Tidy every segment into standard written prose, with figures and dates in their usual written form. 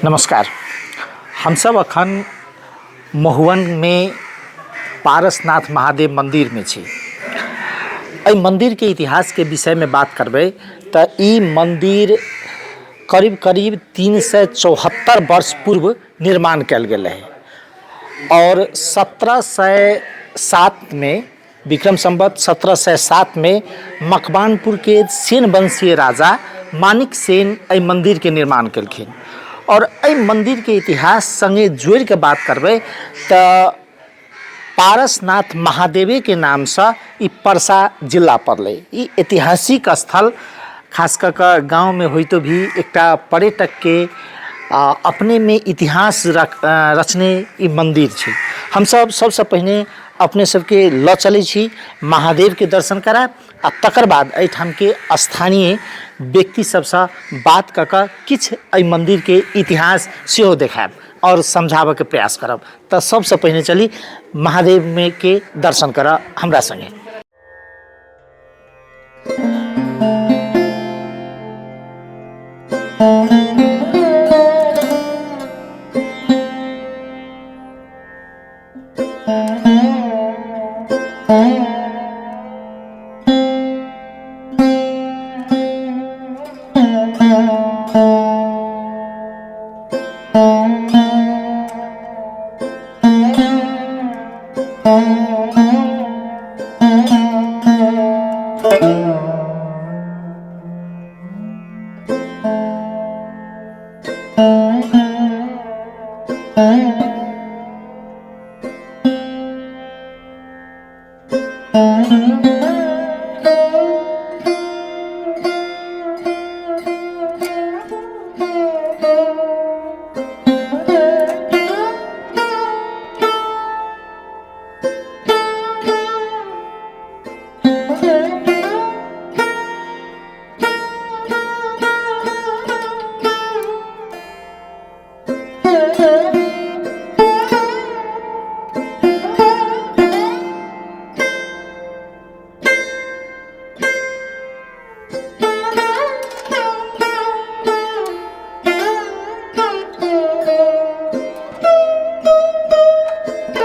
नमस्कार। हम सब अखन महुवन में पारसनाथ महादेव मंदिर में छी। एहि मंदिर के इतिहास के विषय में बात करबे तो ई मंदिर करीब करीब 374 वर्ष पूर्व निर्माण कल गेल है और 1707 में विक्रम संवत 1707 में मकवानपुर के सेन वंशीय राजा मानिक सेन एहि मंदिर के निर्माण केलखिन। और एहि मंदिर के इतिहास संगे जोड़ के बात करबे तो पारसनाथ महादेवे के नाम से ई परसा जिला पड़ले। ई ऐतिहासिक स्थल खास कर गाँव में होई तो भी एकटा पर्यटक के अपने में इतिहास रचने ई मंदिर छै। हम सब सबसे पहले अपने सबके ल चले छी महादेव के दर्शन कराब आ तकर बाद एहिठाम के स्थानीय व्यक्ति सबसे बात कऽ किछ एहि मंदिर के इतिहास सेहो देखाब और समझाबे के प्रयास करब। तो सबसे पहले चली महादेव में के दर्शन कर हमरा संगे।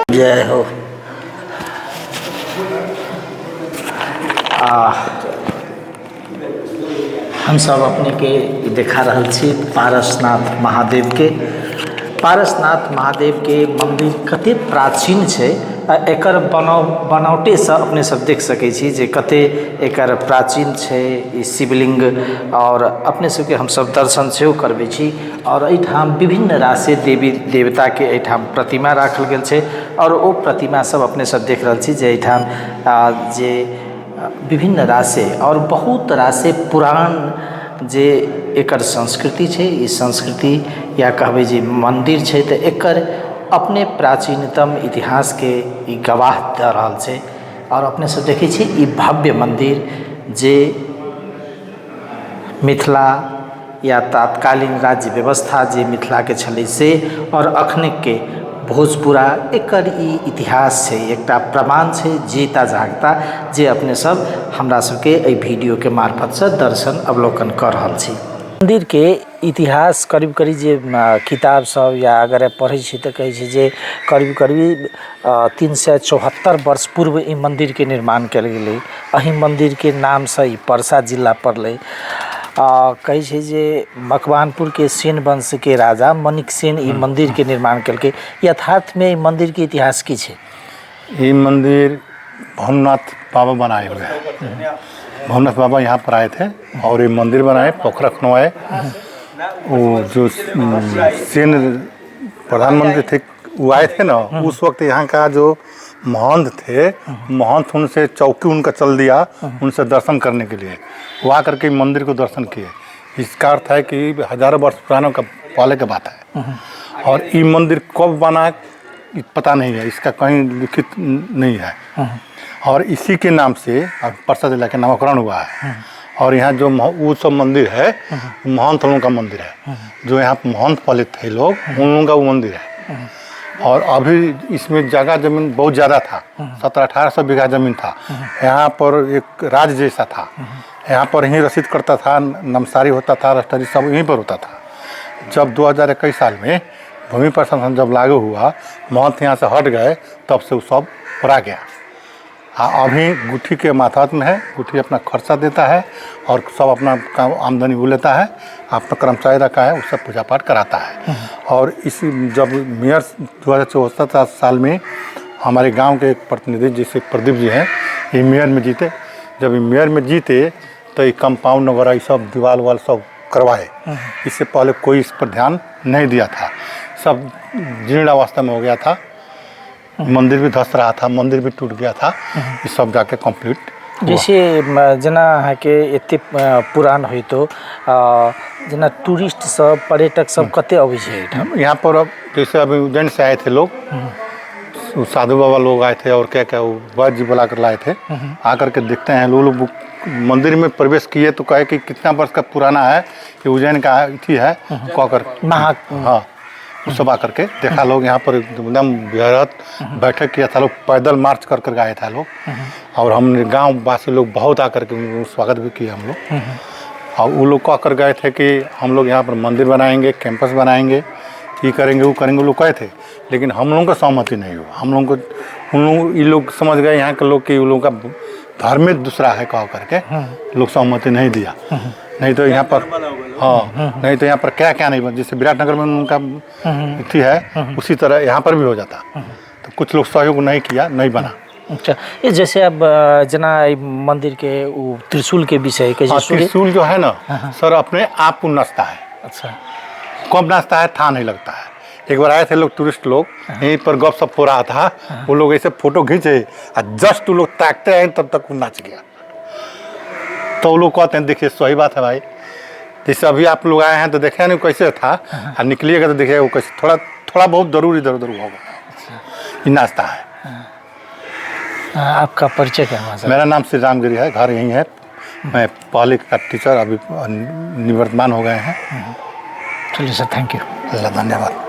जय हो। हम सब अपने के देखा रहल छी पारसनाथ महादेव के। पारसनाथ महादेव के मंदिर कते प्राचीन छै। एकर बनावटे से अपने सब देख सकै छी जे कते एकर प्राचीन छै ई शिवलिंग। और अपने सबके हम सब दर्शन सेहो करबै छी और एहिठाम विभिन्न राशि देवी देवता के एहिठाम प्रतिमा राखल गेल छै और ओ प्रतिमा सब अपने सब देख रहल छी जे एहिठाम जे विभिन्न राशि और बहुत राशि पुरान जे एकर संस्कृति छै ई संस्कृति या कहबै जे मंदिर छै तो एकर अपने प्राचीनतम इतिहास के ई गवाह दे रहल छै। और अपने सब देखै छी ई भव्य मंदिर जे मिथिला या तत्कालीन राज्य व्यवस्था जे मिथिला के छलै से और अखने के भोजपुरा एकर ई इतिहास छै एकटा प्रमाण छै जीता जागता जे अपने सब हमरा सबके एहि वीडियो के मार्फत से दर्शन अवलोकन कर रहल छी। मंदिर के इतिहास करीब करीब जे किताब सब या अगर पढ़े छी तो कहे छी जे करीब करीब 374 वर्ष पूर्व ई मंदिर के निर्माण कल गेलै। एहि मंदिर के नाम से ई परसा जिला पड़लै। कहे छै जे मकवानपुर के सेन वंश के राजा मानिक सेन ई मंदिर के निर्माण कलकै। यथार्थ में ई मंदिर के इतिहास की छै? ये मंदिर भवनाथ बाबा बनाए हुए हैं। भवनाथ बाबा यहाँ पर आए थे और ये मंदिर बनाए, पोखरा खुनवाए। वो जो सेन प्रधानमंत्री थे वो आए थे ना, उस वक्त यहाँ का जो महंत थे, महंत उनसे चौकी उनका चल दिया उनसे दर्शन करने के लिए। वो आकर के मंदिर को दर्शन किए। इसका अर्थ है कि हजारों वर्ष पुरानों का पहले की बात है। और ये मंदिर कब बना पता नहीं है, इसका कहीं लिखित नहीं है। और इसी के नाम से परसा जिला के नामकरण हुआ है। और यहाँ जो वो सब मंदिर है महंत लोगों का मंदिर है। जो यहाँ महंत पहले थे लोग उन लोगों का वो मंदिर है। और अभी इसमें जगह जमीन बहुत ज़्यादा था, 1700-1800 बीघा जमीन था। यहाँ पर एक राज जैसा था, यहाँ पर ही रसीद करता था, नमसारी होता था, रस्टरी सब यहीं पर होता था। जब 2021 साल में भूमि प्रशासन जब लागू हुआ, महंत यहाँ से हट गए, तब से वो सब उड़ा गया। हाँ, अभी गुठी के मातहत में है, गुठी अपना खर्चा देता है और सब अपना काम आमदनी वो लेता है, अपना कर्मचारी रखा है, उससे पूजा पाठ कराता है। और इसी जब मेयर 2064 साल में हमारे गांव के एक प्रतिनिधि जैसे प्रदीप जी हैं, ये मेयर में जीते। जब ये मेयर में जीते तो ये कंपाउंड वगैरह ये सब दीवार वाल सब करवाए। इससे पहले कोई इस पर ध्यान नहीं दिया था, सब जीर्ण अवस्था में हो गया था, मंदिर भी धस रहा था, मंदिर भी टूट गया था। ये सब जाके कंप्लीट जैसे जना है कि एते पुरान हुई तो जना टूरिस्ट सब पर्यटक सब कते अबै छै एठाम? यहाँ पर अब जैसे अभी उज्जैन से आए थे लोग, साधु बाबा लोग आए थे और क्या क्या वो वैद्य जी बुला कर लाए थे। आकर के देखते हैं लोग मंदिर में प्रवेश किए तो कहे कि कितना वर्ष का पुराना है, ये उज्जैन का अथी है कहकर हाँ वो सब आकर के देखा। लोग यहाँ पर एकदम बेहद बैठक किया था, लोग पैदल मार्च कर गए थे लोग। और हमने गांव वासी लोग बहुत आकर के स्वागत भी किया हम लोग। और वो लोग कह कर गए थे कि हम लोग यहाँ पर मंदिर बनाएंगे, कैंपस बनाएंगे, ये करेंगे वो करेंगे, वो लोग कहे थे। लेकिन हम लोगों का सहमति नहीं हुआ। हम लोगों को ये लोग समझ गए यहाँ के लोग कि उन लोगों का धार्मिक दूसरा है कह करके लोग सहमति नहीं दिया। नहीं तो यहाँ पर हाँ नहीं तो यहाँ पर क्या क्या नहीं बना। जैसे विराटनगर में उनका अथी है, उसी तरह यहाँ पर भी हो जाता। तो कुछ लोग सहयोग नहीं किया, नहीं बना। अच्छा, ये जैसे अब जना मंदिर के वो त्रिशूल के विषय के त्रिशूल जो है ना सर अपने आप को नाचता है। अच्छा, कब नाचता है था नहीं लगता है। एक बार आए थे लोग टूरिस्ट लोग, यहीं पर गपशप हो रहा था, वो लोग ऐसे फोटो खींचे और जस्ट वो लोग ताकते हैं तब तक वो नाच गया। तो वो लोग कहते हैं देखिए सही बात है भाई, जैसे अभी आप लोग आए हैं तो देखे नहीं कैसे था, और निकलिएगा तो देखिए वो कैसे थोड़ा बहुत जरूर इधर उधर होगा, ये नाचता है। आपका परिचय क्या हुआ सर? मेरा नाम श्री रामगिरी है, घर यहीं है। मैं पहले का टीचर, अभी निवर्तमान हो गए हैं। चलिए सर, थैंक यू। धन्यवाद।